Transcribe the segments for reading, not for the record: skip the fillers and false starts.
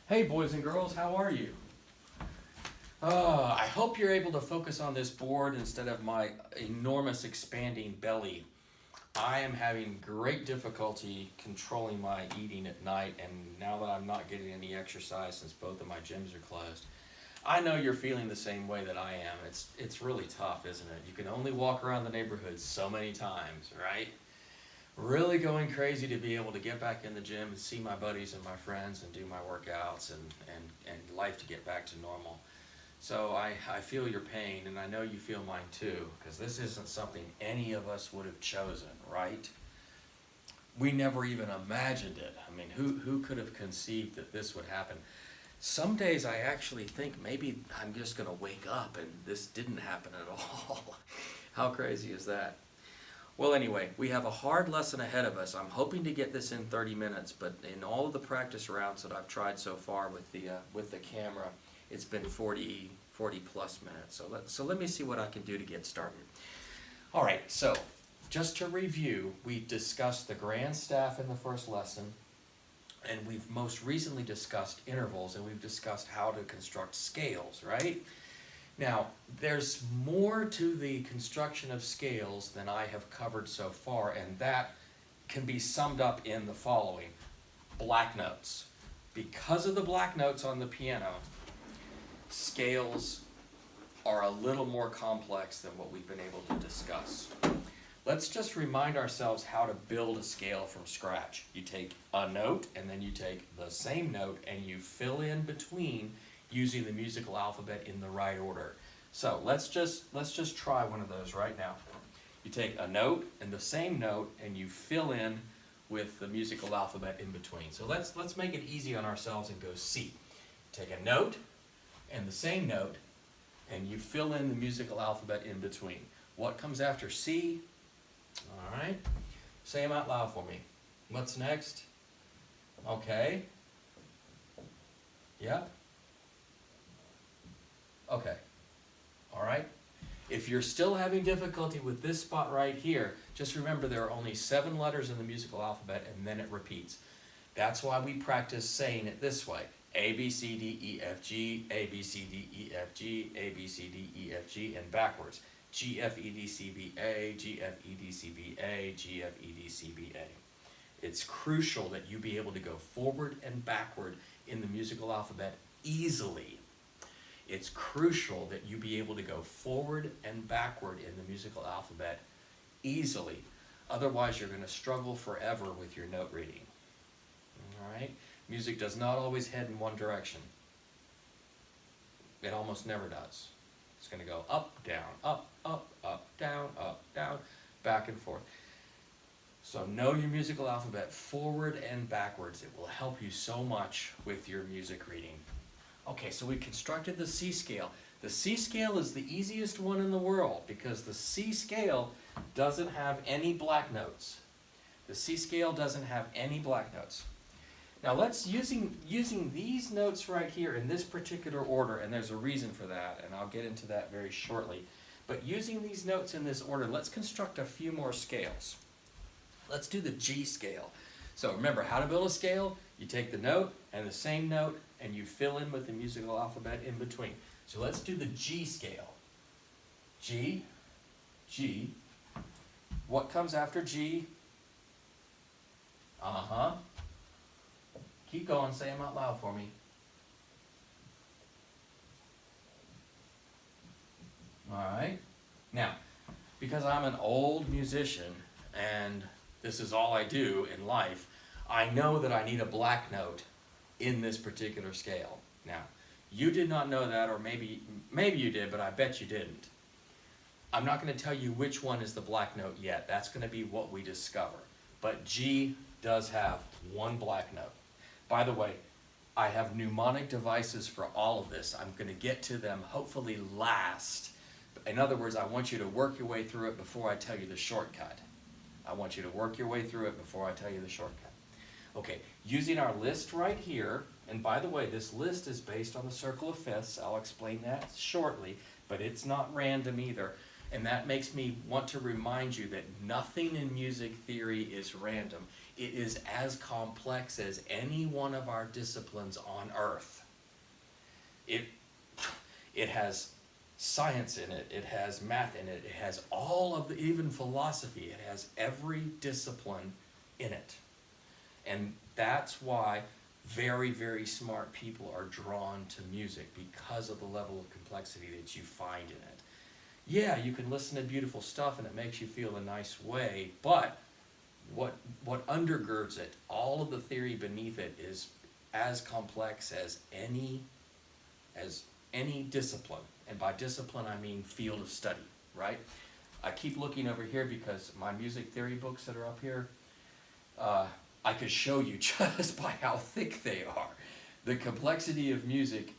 Hey boys and girls, how are you? I hope you're able to focus on this board instead of my enormous expanding belly. I am having great difficulty controlling my eating at night, and now that I'm not getting any exercise since both of my gyms are closed, I know you're feeling the same way that I am. It's really tough, isn't it? You can only walk around the neighborhood so many times, right? Really going crazy to be able to get back in the gym and see my buddies and my friends and do my workouts and life to get back to normal. So I feel your pain, and I know you feel mine too, because this isn't something any of us would have chosen, right? We never even imagined it. I mean, who could have conceived that this would happen? Some days I actually think maybe I'm just going to wake up and this didn't happen at all. How crazy is that? Well, anyway, we have a hard lesson ahead of us. I'm hoping to get this in 30 minutes, but in all of the practice rounds that I've tried so far with the camera, it's been 40 plus minutes. So let me see what I can do to get started. All right, so just to review, we discussed the grand staff in the first lesson, and we've most recently discussed intervals, and we've discussed how to construct scales, right? Now, there's more to the construction of scales than I have covered so far, and that can be summed up in the following. Black notes. Because of the black notes on the piano, scales are a little more complex than what we've been able to discuss. Let's just remind ourselves how to build a scale from scratch. You take a note, and then you take the same note, and you fill in between using the musical alphabet in the right order. So let's just try one of those right now. You take a note and the same note, and you fill in with the musical alphabet in between. So let's make it easy on ourselves and go C. Take a note and the same note, and you fill in the musical alphabet in between. What comes after C? All right. Say them out loud for me. What's next? Okay. Yep. Okay. All right. If you're still having difficulty with this spot right here, just remember there are only 7 letters in the musical alphabet, and then it repeats. That's why we practice saying it this way. A, B, C, D, E, F, G, A, B, C, D, E, F, G, A, B, C, D, E, F, G, and backwards. G, F, E, D, C, B, A, G, F, E, D, C, B, A, G, F, E, D, C, B, A. It's crucial that you be able to go forward and backward in the musical alphabet easily. It's crucial that you be able to go forward and backward in the musical alphabet easily. Otherwise, you're going to struggle forever with your note reading. All right? Music does not always head in one direction. It almost never does. It's going to go up, down, back and forth. So know your musical alphabet forward and backwards. It will help you so much with your music reading. Okay, so we constructed the C scale. The C scale is the easiest one in the world because the C scale doesn't have any black notes. The C scale doesn't have any black notes. Now let's, using these notes right here in this particular order, and there's a reason for that, and I'll get into that very shortly, but using these notes in this order, let's construct a few more scales. Let's do the G scale. So remember how to build a scale. You take the note and the same note, and you fill in with the musical alphabet in between. So let's do the G scale. G, G. What comes after G? Uh-huh. Keep going, say them out loud for me. All right. Now, because I'm an old musician and this is all I do in life, I know that I need a black note in this particular scale. Now, you did not know that, or maybe you did, but I bet you didn't. I'm not going to tell you which one is the black note yet. That's going to be what we discover. But G does have one black note. By the way, I have mnemonic devices for all of this. I'm going to get to them hopefully last. In other words, I want you to work your way through it before I tell you the shortcut. I want you to work your way through it before I tell you the shortcut. Okay, using our list right here, and by the way, this list is based on the circle of fifths. I'll explain that shortly, but it's not random either. And that makes me want to remind you that nothing in music theory is random. It is as complex as any one of our disciplines on earth. It has science in it, it has math in it, it has all of the, even philosophy, it has every discipline in it. And that's why very, very smart people are drawn to music, because of the level of complexity that you find in it. Yeah, you can listen to beautiful stuff and it makes you feel a nice way, but what undergirds it, all of the theory beneath it, is as complex as any discipline. And by discipline, I mean field of study, right? I keep looking over here because my music theory books that are up here, I could show you just by how thick they are. The complexity of music,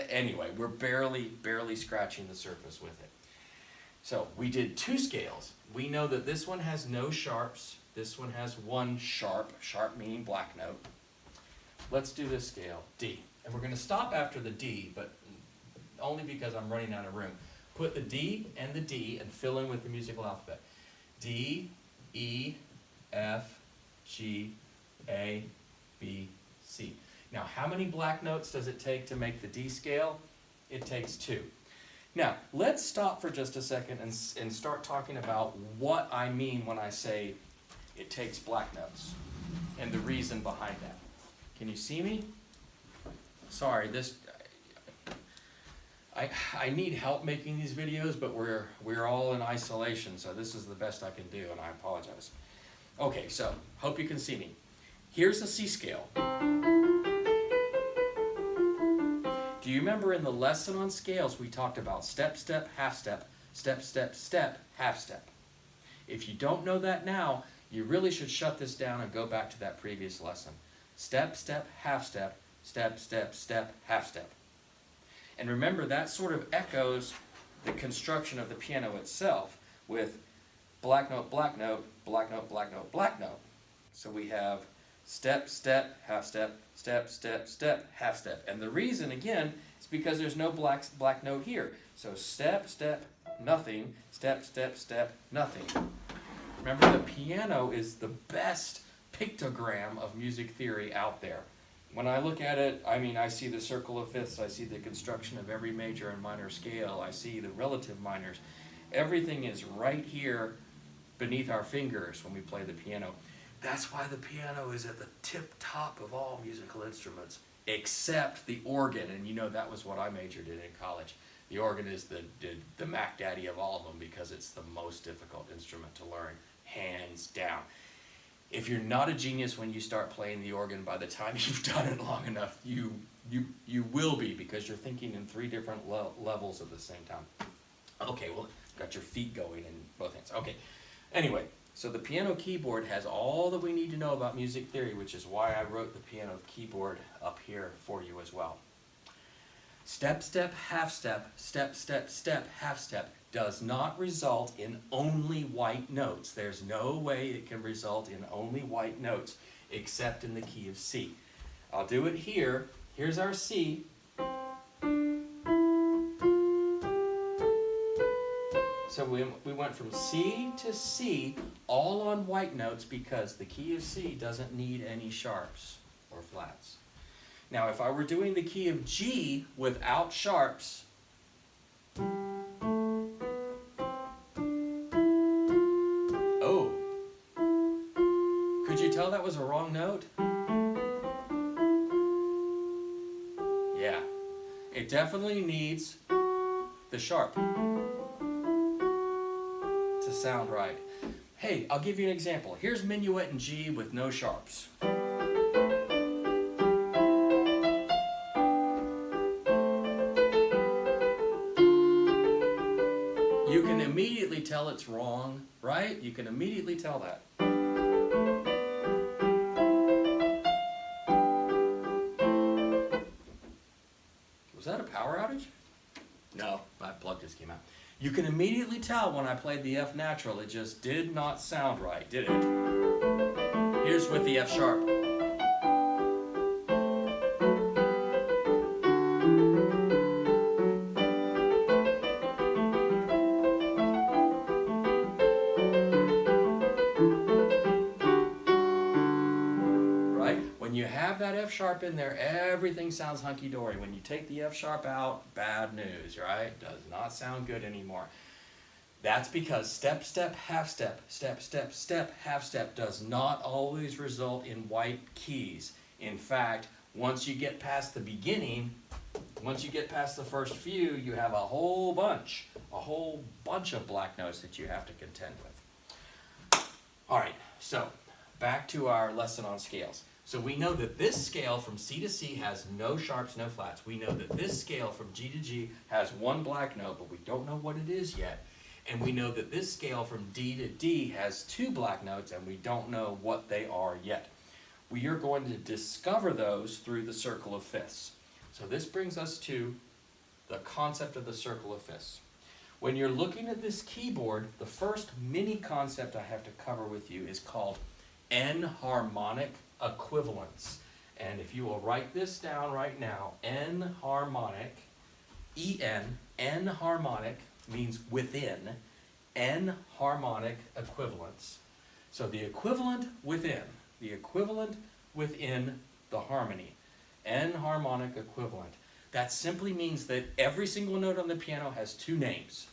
anyway, we're barely scratching the surface with it. So we did 2 scales. We know that this one has no sharps. This one has 1 sharp, sharp meaning black note. Let's do this scale, D. And we're gonna stop after the D, but only because I'm running out of room. Put the D and the D and fill in with the musical alphabet. D, E, F, G, A, B, C. Now, how many black notes does it take to make the D scale? It takes 2. Now, let's stop for just a second and start talking about what I mean when I say it takes black notes and the reason behind that. Can you see me? Sorry, I need help making these videos, but we're all in isolation, so this is the best I can do, and I apologize. Okay, so hope you can see me. Here's the C scale. Do you remember in the lesson on scales we talked about step, step, half step, step, step, step, half step? If you don't know that now, you really should shut this down and go back to that previous lesson. Step, step, half step, step, step, step, half step. And remember, that sort of echoes the construction of the piano itself with black note, black note, black note, black note, black note. So we have step, step, half step, step, step, step, half step. And the reason, again, is because there's no black note here. So step, step, nothing, step, step, step, nothing. Remember, the piano is the best pictogram of music theory out there. When I look at it, I mean, I see the circle of fifths, I see the construction of every major and minor scale, I see the relative minors. Everything is right here beneath our fingers when we play the piano. That's why the piano is at the tip top of all musical instruments, except the organ, and you know that was what I majored in college. The organ is the Mac Daddy of all of them because it's the most difficult instrument to learn, hands down. If you're not a genius when you start playing the organ, by the time you've done it long enough, you will be, because you're thinking in 3 different levels at the same time. Okay, well, got your feet going in both hands. Okay, anyway, so the piano keyboard has all that we need to know about music theory, which is why I wrote the piano keyboard up here for you as well. Step, step, half step, step, step, step, half step does not result in only white notes. There's no way it can result in only white notes except in the key of C. I'll do it here. Here's our C. So we went from C to C all on white notes because the key of C doesn't need any sharps or flats. Now, if I were doing the key of G without sharps, oh, could you tell that was a wrong note? Yeah, it definitely needs the sharp to sound right. Hey, I'll give you an example. Here's minuet in G with no sharps. You can immediately tell it's wrong, right? You can immediately tell that. Was that a power outage? No, my plug just came out. You can immediately tell when I played the F natural, it just did not sound right, did it? Here's with the F sharp. F-sharp in there, everything sounds hunky-dory. When you take the F-sharp out, bad news, right? Does not sound good anymore. That's because step, step, half step, step, step, step, half step does not always result in white keys. In fact, once you get past the beginning, once you get past the first few, you have a whole bunch of black notes that you have to contend with. All right, so back to our lesson on scales. So we know that this scale from C to C has no sharps, no flats. We know that this scale from G to G has one black note, but we don't know what it is yet. And we know that this scale from D to D has two black notes, and we don't know what they are yet. We are going to discover those through the circle of fifths. So this brings us to the concept of the circle of fifths. When you're looking at this keyboard, the first mini concept I have to cover with you is called enharmonic equivalence. And if you will write this down right now, enharmonic, E-N, enharmonic means within, enharmonic equivalence. So the equivalent within the harmony, enharmonic equivalent. That simply means that every single note on the piano has two names.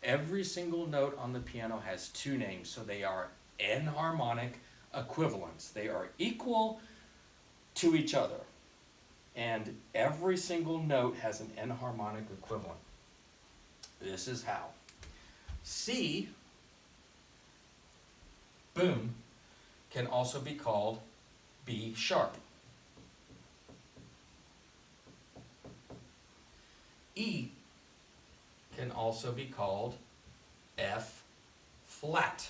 Every single note on the piano has two names, so they are enharmonic equivalents. They are equal to each other, and every single note has an enharmonic equivalent. This is how. C, boom, can also be called B sharp. E can also be called F flat.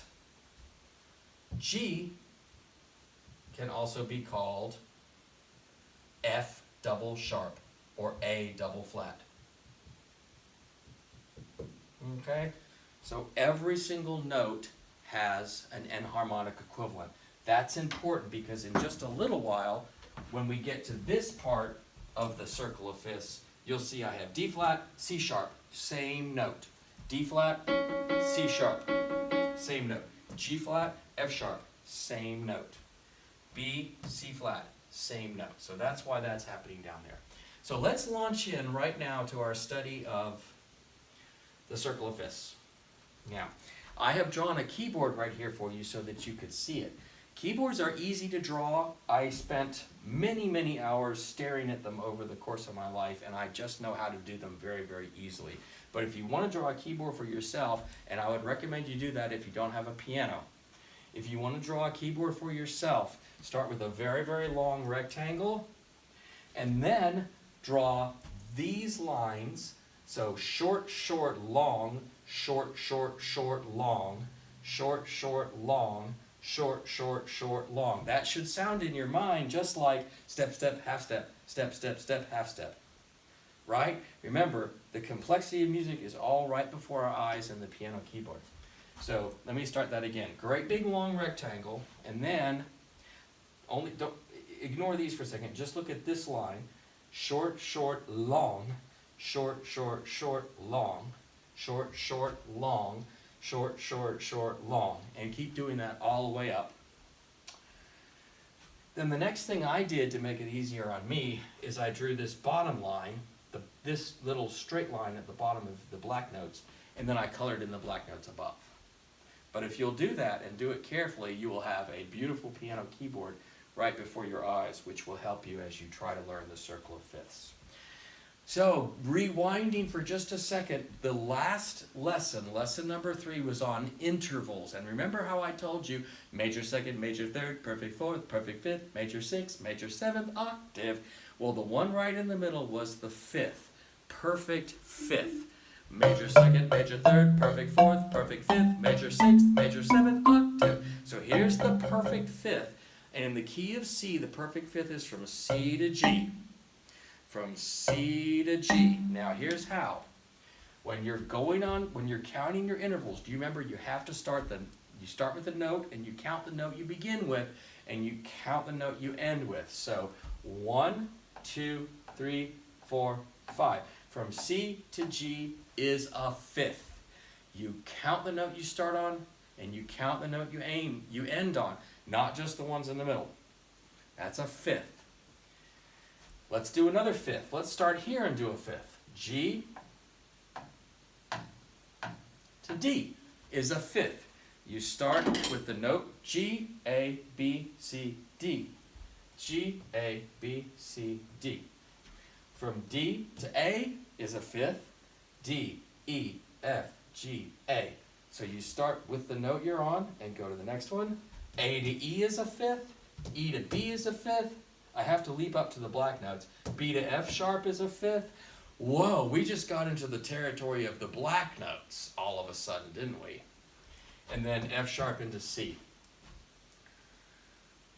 G can also be called F double sharp or A double flat. Okay? So every single note has an enharmonic equivalent. That's important because in just a little while, when we get to this part of the circle of fifths, you'll see I have D flat, C sharp, same note. D flat, C sharp, same note. G flat, F sharp, same note. B, C flat, same note. So that's why that's happening down there. So let's launch in right now to our study of the circle of fifths. Now, I have drawn a keyboard right here for you so that you could see it. Keyboards are easy to draw. I spent many hours staring at them over the course of my life, and I just know how to do them very easily. But if you want to draw a keyboard for yourself, and I would recommend you do that if you don't have a piano. If you want to draw a keyboard for yourself, start with a very long rectangle, and then draw these lines. So short, long, short, long, short, long, short, long. That should sound in your mind just like step, step, half step, step, step, step, half step. Right? Remember, the complexity of music is all right before our eyes in the piano keyboard. So let me start that again. Great big long rectangle, and then don't ignore these for a second. Just look at this line. Short, long, short, long, short, long, short, long, and keep doing that all the way up. Then the next thing I did to make it easier on me is I drew this bottom line, this little straight line at the bottom of the black notes, and then I colored in the black notes above. But if you'll do that and do it carefully, you will have a beautiful piano keyboard right before your eyes, which will help you as you try to learn the circle of fifths. So, rewinding for just a second, the last lesson, lesson number 3, was on intervals. And remember how I told you major second, major third, perfect fourth, perfect fifth, major sixth, major seventh octave. Well, the one right in the middle was the fifth, perfect fifth. Major second, major third, perfect fourth, perfect fifth, major sixth, major seventh octave. So here's the perfect fifth. And in the key of C, the perfect fifth is from C to G. From C to G. Now here's how. When you're counting your intervals, do you remember you have to start with the note and you count the note you begin with and you count the note you end with. So 1, 2, 3, 4, 5. From C to G is a fifth. You count the note you start on and you count the note you end on, not just the ones in the middle. That's a fifth. Let's do another fifth. Let's start here and do a fifth. G to D is a fifth. You start with the note G, A, B, C, D. G, A, B, C, D. From D to A is a fifth. D, E, F, G, A. So you start with the note you're on and go to the next one. A to E is a fifth. E to B is a fifth. I have to leap up to the black notes. B to F sharp is a fifth. Whoa, we just got into the territory of the black notes all of a sudden, didn't we? And then F sharp into C.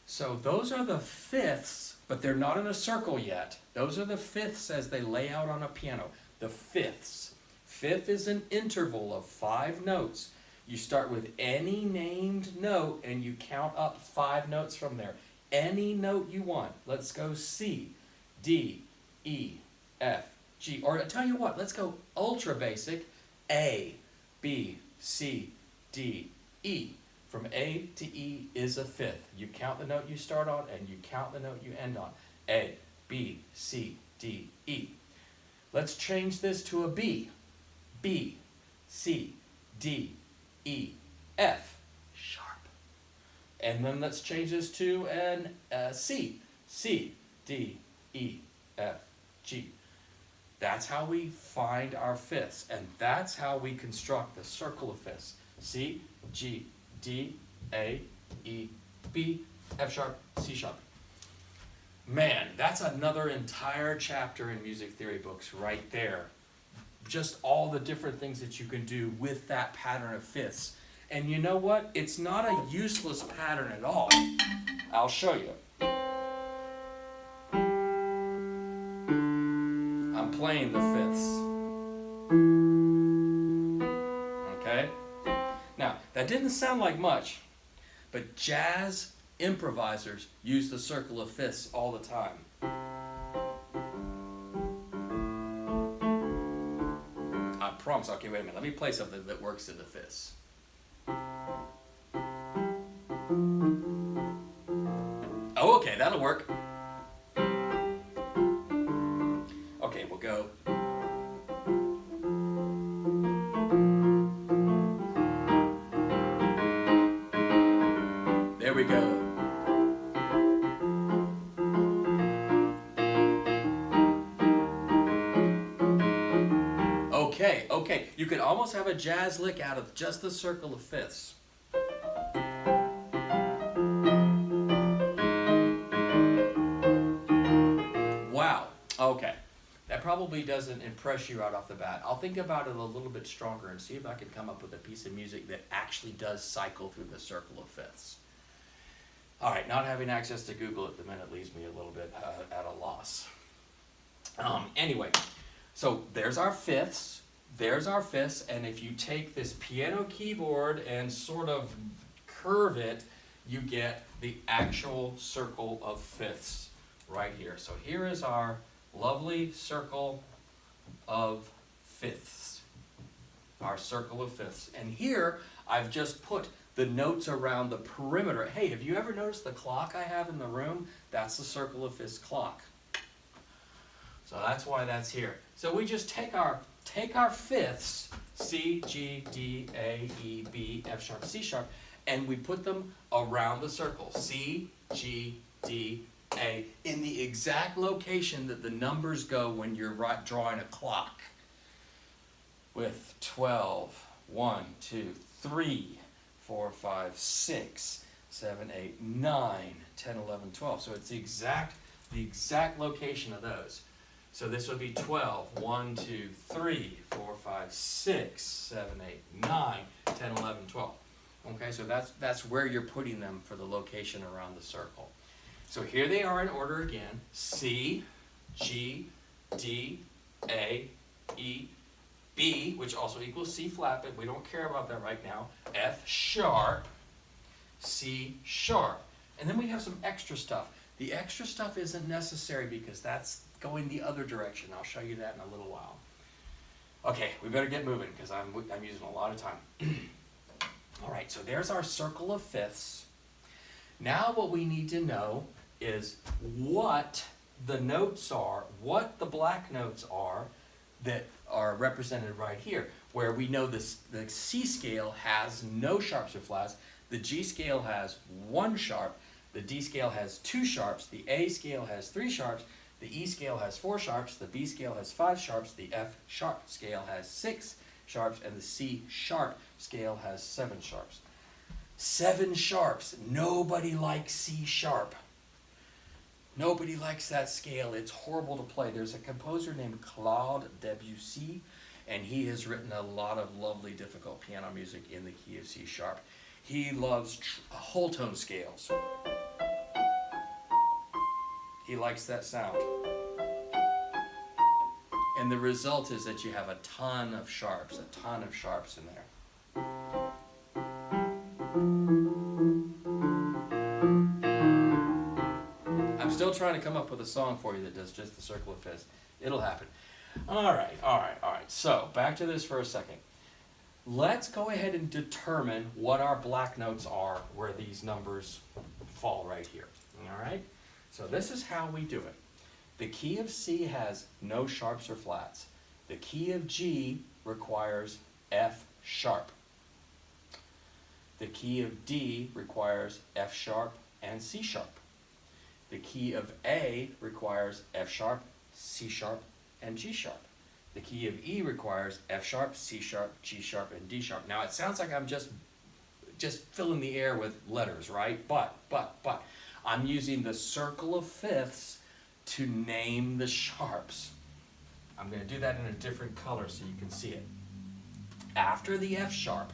So those are the fifths, but they're not in a circle yet. Those are the fifths as they lay out on a piano. The fifths. Fifth is an interval of 5 notes. You start with any named note and you count up 5 notes from there. Any note you want. Let's go C, D, E, F, G. Or I tell you what, let's go ultra basic. A, B, C, D, E. From A to E is a fifth. You count the note you start on and you count the note you end on. A, B, C, D, E. Let's change this to a B. B, C, D, E, F, sharp. And then let's change this to an C. C, D, E, F, G. That's how we find our fifths, and that's how we construct the circle of fifths. C, G, D, A, E, B, F sharp, C sharp. Man, that's another entire chapter in music theory books right there. Just all the different things that you can do with that pattern of fifths. And you know what? It's not a useless pattern at all. I'll show you. I'm playing the fifths. Okay? Now, that didn't sound like much, but jazz improvisers use the circle of fifths all the time. I promise. Okay, wait a minute. Let me play something that works in the fifths. Oh, okay, that'll work. Okay, we'll go. There we go. Okay, you can almost have a jazz lick out of just the circle of fifths. Wow, okay. That probably doesn't impress you right off the bat. I'll think about it a little bit stronger and see if I can come up with a piece of music that actually does cycle through the circle of fifths. All right, not having access to Google at the minute leaves me a little bit at a loss. Anyway, so there's our fifths. There's our fifths, and if you take this piano keyboard and sort of curve it, you get the actual circle of fifths right here. So here is our lovely circle of fifths. Our circle of fifths. And here, I've just put the notes around the perimeter. Hey, have you ever noticed the clock I have in the room? That's the circle of fifths clock. So that's why that's here. So we just take our fifths, C, G, D, A, E, B, F sharp, C sharp, and we put them around the circle. C, G, D, A, in the exact location that the numbers go when you're drawing a clock. With 12, 1, 2, 3, 4, 5, 6, 7, 8, 9, 10, 11, 12. So it's the exact location of those. So this would be 12, 1, 2, 3, 4, 5, 6, 7, 8, 9, 10, 11, 12. Okay, so that's where you're putting them for the location around the circle. So here they are in order again. C, G, D, A, E, B, which also equals C flat, but we don't care about that right now. F sharp, C sharp. And then we have some extra stuff. The extra stuff isn't necessary because that's going the other direction. I'll show you that in a little while. Okay, we better get moving because I'm using a lot of time. All right, so there's our circle of fifths. Now what we need to know is what the notes are, what the black notes are that are represented right here, where we know this, the C scale has no sharps or flats, the G scale has 1 sharp, the D scale has 2 sharps, the A scale has 3 sharps, the E scale has 4 sharps, the B scale has 5 sharps, the F sharp scale has 6 sharps, and the C sharp scale has 7 sharps. 7 sharps. Nobody likes C sharp. Nobody likes that scale. It's horrible to play. There's a composer named Claude Debussy, and he has written a lot of lovely, difficult piano music in the key of C sharp. He loves whole tone scales. He likes that sound. And the result is that you have a ton of sharps in there. I'm still trying to come up with a song for you that does just the circle of fifths. It'll happen. All right. So back to this for a second. Let's go ahead and determine what our black notes are where these numbers fall right here. All right? So this is how we do it. The key of C has no sharps or flats. The key of G requires F sharp. The key of D requires F sharp and C sharp. The key of A requires F sharp, C sharp, and G sharp. The key of E requires F sharp, C sharp, G sharp, and D sharp. Now it sounds like I'm just filling the air with letters, right? But I'm using the circle of fifths to name the sharps. I'm going to do that in a different color so you can see it. After the F sharp,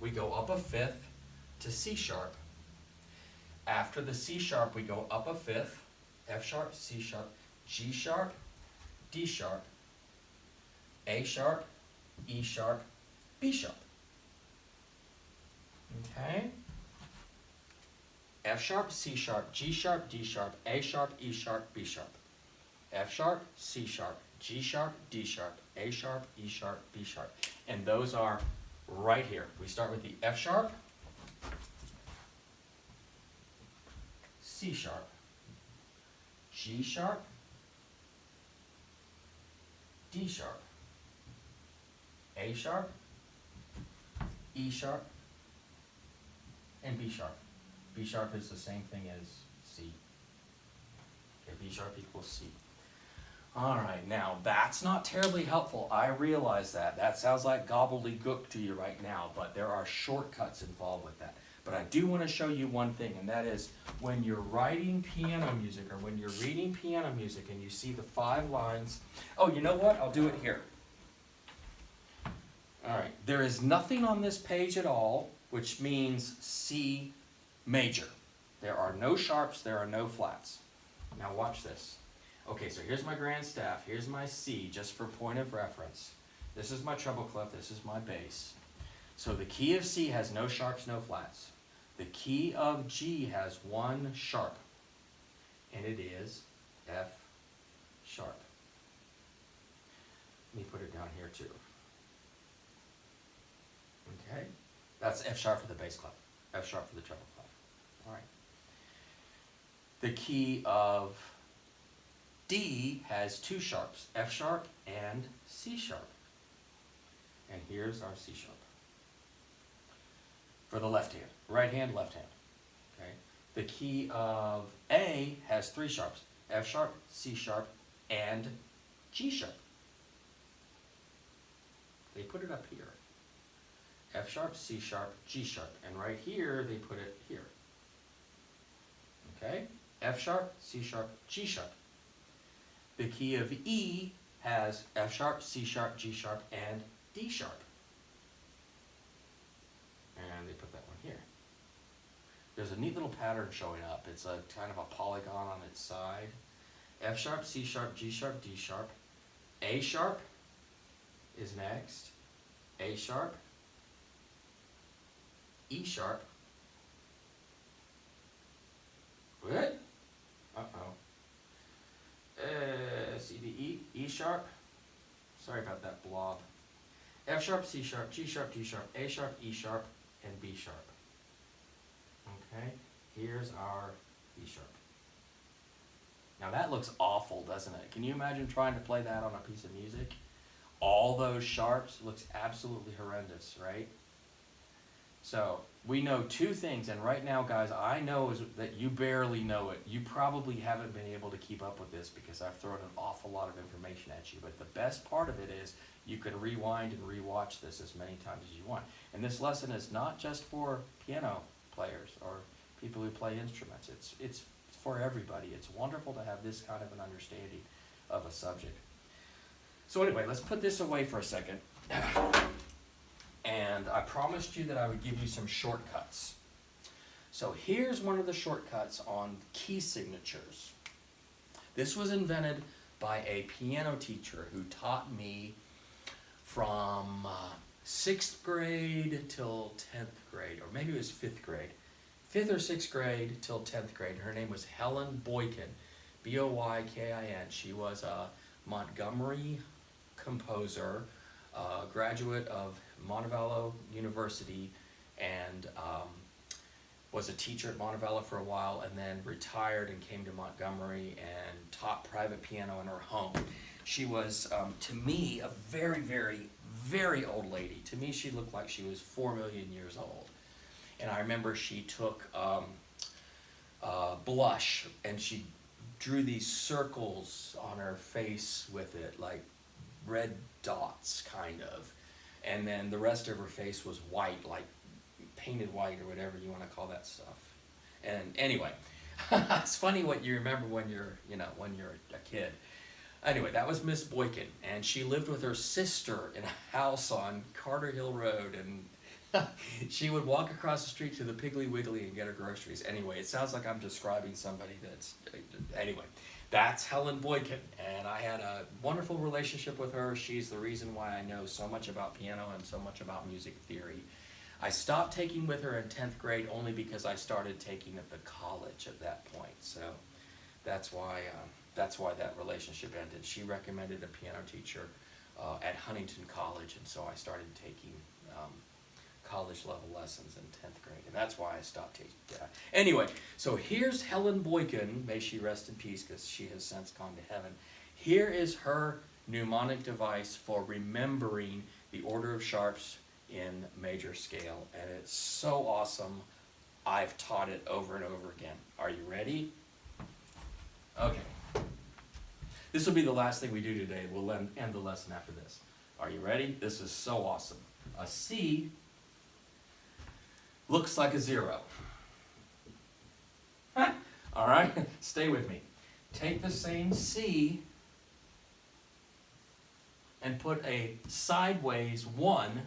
we go up a fifth to C sharp. After the C sharp, we go up a fifth, F sharp, C sharp, G sharp, D sharp, A sharp, E sharp, B sharp. Okay? F sharp, C sharp, G sharp, D sharp, A sharp, E sharp, B sharp. F sharp, C sharp, G sharp, D sharp, A sharp, E sharp, B sharp. And those are right here. We start with the F sharp, C sharp, G sharp, D sharp, A sharp, E sharp, and B sharp. B sharp is the same thing as C. Okay, B sharp equals C. All right, now that's not terribly helpful. I realize that. That sounds like gobbledygook to you right now, but there are shortcuts involved with that. But I do want to show you one thing, and that is when you're writing piano music or when you're reading piano music and you see the 5 lines. Oh, you know what? I'll do it here. All right, there is nothing on this page at all, which means C major. There are no sharps, there are no flats. Now watch this. Okay, so here's my grand staff, here's my C, just for point of reference. This is my treble clef, this is my bass. So the key of C has no sharps, no flats. The key of G has 1 sharp, and it is F sharp. Let me put it down here too. Okay, that's F sharp for the bass clef, F sharp for the treble clef. All right. The key of D has 2 sharps, F sharp and C sharp. And here's our C sharp. For the left hand, right hand, left hand. Okay. The key of A has 3 sharps, F sharp, C sharp, and G sharp. They put it up here. F sharp, C sharp, G sharp, and right here they put it here. Okay? F sharp, C sharp, G sharp. The key of E has F sharp, C sharp, G sharp, and D sharp. And they put that one here. There's a neat little pattern showing up. It's a kind of a polygon on its side. F sharp, C sharp, G sharp, D sharp. A sharp is next. A sharp, E sharp. What? Uh-oh. C, D, E, E sharp. Sorry about that blob. F sharp, C sharp, G sharp, D sharp, A sharp, E sharp, and B sharp. Okay, here's our E sharp. Now that looks awful, doesn't it? Can you imagine trying to play that on a piece of music? All those sharps looks absolutely horrendous, right? So we know two things, and right now, guys, I know that you barely know it. You probably haven't been able to keep up with this because I've thrown an awful lot of information at you. But the best part of it is you can rewind and rewatch this as many times as you want. And this lesson is not just for piano players or people who play instruments. It's for everybody. It's wonderful to have this kind of an understanding of a subject. So anyway, let's put this away for a second. And I promised you that I would give you some shortcuts. So here's one of the shortcuts on key signatures. This was invented by a piano teacher who taught me from 6th grade till 10th grade, or maybe it was 5th grade. 5th or 6th grade till 10th grade. Her name was Helen Boykin, B-O-Y-K-I-N. She was a Montgomery composer, graduate of Montevallo University, and was a teacher at Montevallo for a while, and then retired and came to Montgomery and taught private piano in her home. She was, to me, a very, very, very old lady. To me, she looked like she was 4 million years old. And I remember she took blush, and she drew these circles on her face with it, like red dots, kind of. And then the rest of her face was white, like painted white or whatever you want to call that stuff. And anyway, it's funny what you remember when you're a kid. Anyway, that was Miss Boykin, and she lived with her sister in a house on Carter Hill Road, and she would walk across the street to the Piggly Wiggly and get her groceries. Anyway, it sounds like I'm describing somebody that's... Anyway, that's Helen Boykin, and I had a wonderful relationship with her. She's the reason why I know so much about piano and so much about music theory. I stopped taking with her in 10th grade only because I started taking at the college at that point. So that's why that relationship ended. She recommended a piano teacher at Huntington College, and so I started taking college level lessons in 10th grade, and that's why I stopped taking that. Anyway, so here's Helen Boykin, may she rest in peace because she has since gone to heaven. Here is her mnemonic device for remembering the order of sharps in major scale, and it's so awesome. I've taught it over and over again. Are you ready? Okay. This will be the last thing we do today. We'll end the lesson after this. Are you ready? This is so awesome. A C looks like a 0. All right, stay with me. Take the same C and put a sideways 1.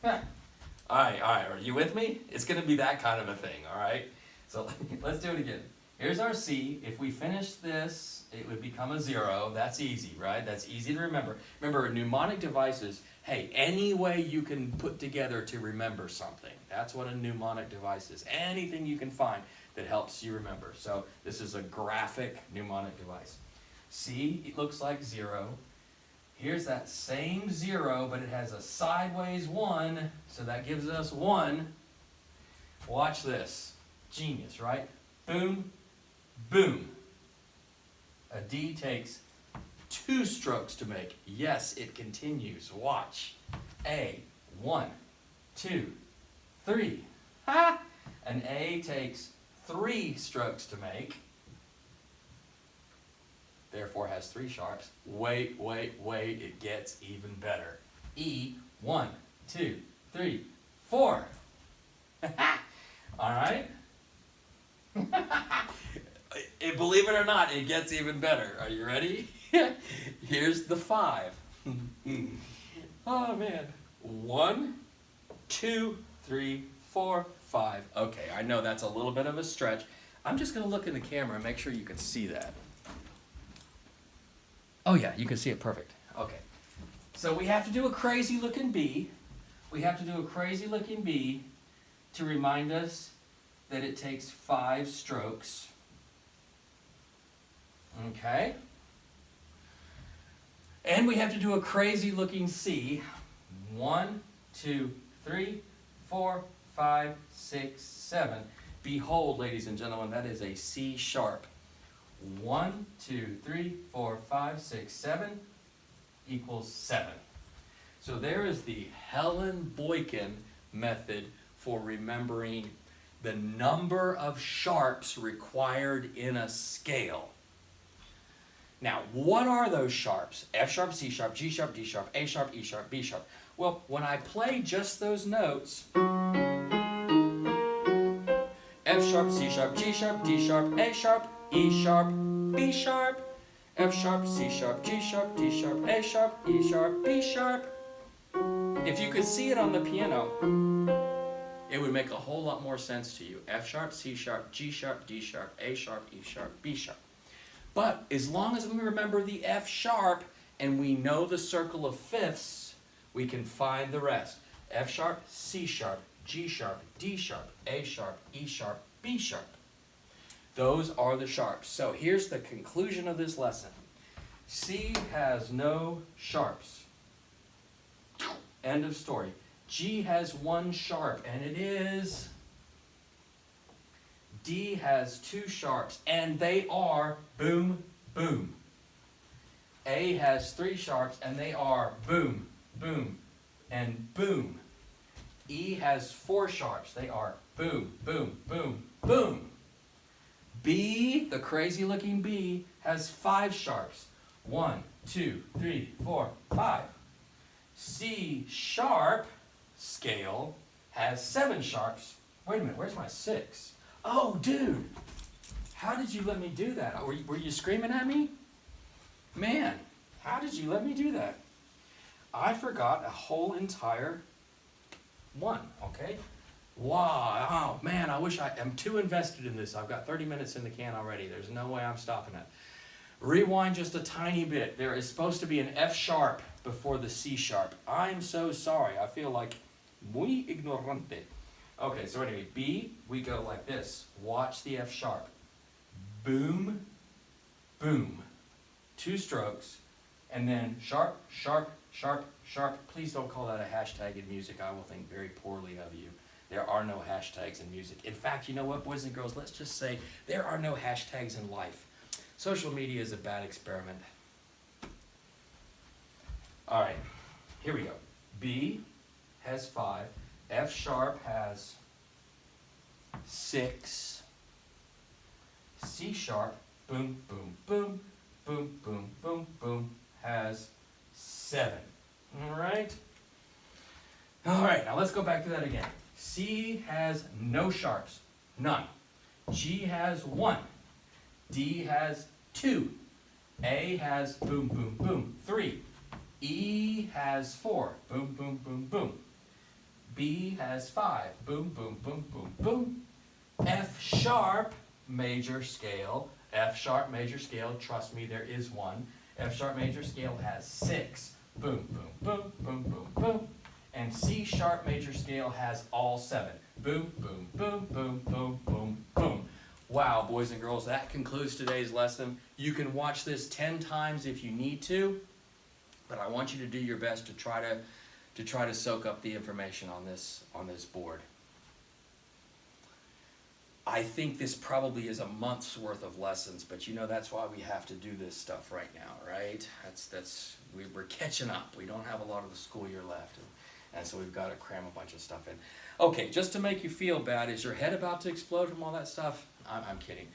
All right, are you with me? It's going to be that kind of a thing, all right? So let's do it again. Here's our C. If we finish this, it would become a 0. That's easy, right? That's easy to remember. Remember, mnemonic devices, hey, any way you can put together to remember something. That's what a mnemonic device is. Anything you can find that helps you remember. So this is a graphic mnemonic device. C, it looks like 0. Here's that same 0, but it has a sideways 1, so that gives us 1. Watch this. Genius, right? Boom, boom. A D takes 2 strokes to make. Yes, it continues. Watch. A, 1, 2, 3. Ha! An A takes 3 strokes to make. Therefore has 3 sharps. Wait, it gets even better. E, 1, 2, 3, 4. All right? Believe it or not, it gets even better. Are you ready? Here's the 5. Oh man. 1, 2, 3, 4, 5. Okay, I know that's a little bit of a stretch. I'm just going to look in the camera and make sure you can see that. Oh yeah, you can see it perfect. Okay. So we have to do a crazy looking B. We have to do a crazy looking B to remind us that it takes 5 strokes. Okay. And we have to do a crazy looking C. 1, 2, 3, 4, 5, 6, 7. Behold, ladies and gentlemen, that is a C sharp. 1, 2, 3, 4, 5, 6, 7 equals 7. So there is the Helen Boykin method for remembering the number of sharps required in a scale. Now, what are those sharps? F sharp, C sharp, G sharp, D sharp, A sharp, E sharp, B sharp. Well, when I play just those notes, F sharp, C sharp, G sharp, D sharp, A sharp, E sharp, B sharp, F sharp, C sharp, G sharp, D sharp, A sharp, E sharp, B sharp. If you could see it on the piano, it would make a whole lot more sense to you. F sharp, C sharp, G sharp, D sharp, A sharp, E sharp, B sharp. But as long as we remember the F sharp and we know the circle of fifths, we can find the rest. F sharp, C sharp, G sharp, D sharp, A sharp, E sharp, B sharp. Those are the sharps. So here's the conclusion of this lesson. C has no sharps. End of story. G has one sharp, and it is... D has two sharps, and they are boom, boom. A has three sharps, and they are boom, boom, and boom. E has four sharps. They are boom, boom, boom, boom. B, the crazy looking B, has five sharps. 1, 2, 3, 4, 5. C sharp scale has 7 sharps. Wait a minute, where's my 6? Oh, dude, how did you let me do that? Were you screaming at me? Man, how did you let me do that? I forgot a whole entire one, okay? Wow, oh, man, I wish I'm too invested in this. I've got 30 minutes in the can already. There's no way I'm stopping it. Rewind just a tiny bit. There is supposed to be an F sharp before the C sharp. I'm so sorry. I feel like muy ignorante. Okay, so anyway, B, we go like this. Watch the F sharp. Boom, boom. 2 strokes, and then sharp, sharp, sharp, sharp. Please don't call that a hashtag in music. I will think very poorly of you. There are no hashtags in music. In fact, you know what, boys and girls, let's just say there are no hashtags in life. Social media is a bad experiment. All right, here we go. B has 5. F sharp has 6. C sharp, boom, boom, boom, boom, boom, boom, boom, has 7. All right? All right, now let's go back to that again. C has no sharps, none. G has 1. D has 2. A has boom, boom, boom, 3. E has 4, boom, boom, boom, boom. B has 5, boom, boom, boom, boom, boom. F sharp, major scale. F sharp, major scale, trust me, there is one. F sharp, major scale has 6, boom, boom, boom, boom, boom, boom. And C sharp, major scale has all 7. Boom, boom, boom, boom, boom, boom, boom. Wow, boys and girls, that concludes today's lesson. You can watch this 10 times if you need to, but I want you to do your best to try to soak up the information on this board. I think this probably is a month's worth of lessons, but you know that's why we have to do this stuff right now, right? We're catching up. We don't have a lot of the school year left, and so we've got to cram a bunch of stuff in. Okay, just to make you feel bad, is your head about to explode from all that stuff? I'm kidding.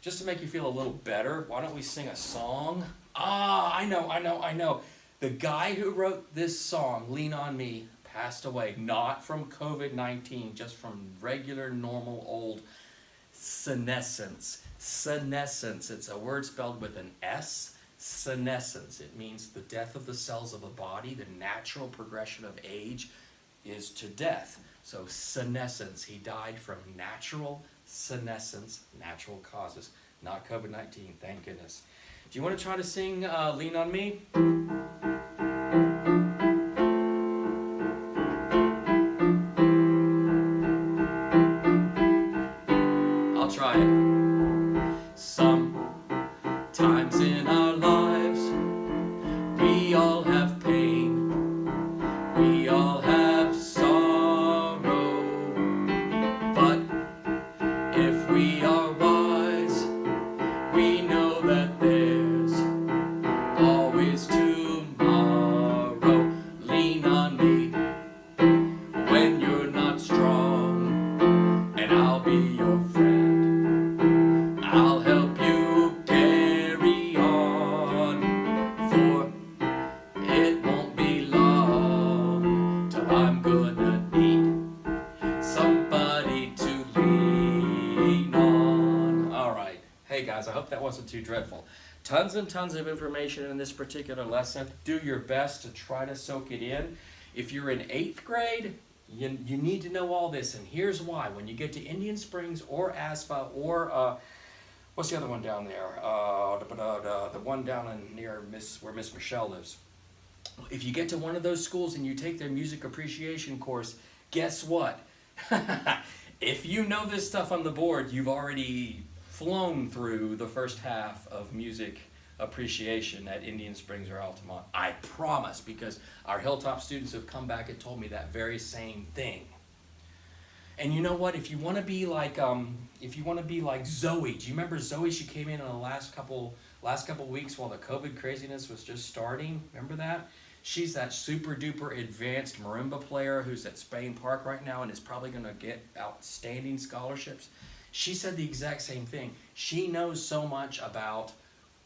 Just to make you feel a little better, why don't we sing a song? I know. The guy who wrote this song, Lean on Me, passed away, not from COVID-19, just from regular, normal, old senescence. Senescence, it's a word spelled with an S. Senescence, it means the death of the cells of a body. The natural progression of age is to death. So senescence, he died from natural senescence, natural causes, not COVID-19, thank goodness. Do you want to try to sing Lean on Me? I'll try it. Sometimes in our lives, we all have pain, we all have sorrow. Hey guys, I hope that wasn't too dreadful. Tons and tons of information in this particular lesson. Do your best to try to soak it in. If you're in 8th grade, you need to know all this, and here's why. When you get to Indian Springs or ASFA or what's the other one down there? The one down in near where Miss Michelle lives. If you get to one of those schools and you take their music appreciation course, guess what? If you know this stuff on the board, you've already flown through the first half of music appreciation at Indian Springs or Altamont. I promise, because our Hilltop students have come back and told me that very same thing. And you know what? If you want to be like Zoe, do you remember Zoe? She came in the last couple weeks while the COVID craziness was just starting. Remember that? She's that super duper advanced marimba player who's at Spain Park right now and is probably going to get outstanding scholarships. She said the exact same thing. She knows so much about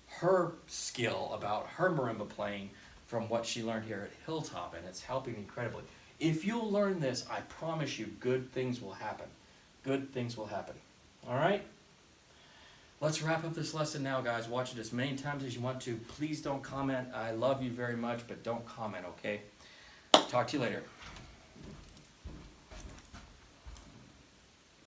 her skill, about her marimba playing from what she learned here at Hilltop, and it's helping incredibly. If you'll learn this, I promise you good things will happen. Good things will happen. All right? Let's wrap up this lesson now, guys. Watch it as many times as you want to. Please don't comment. I love you very much, but don't comment, okay? Talk to you later.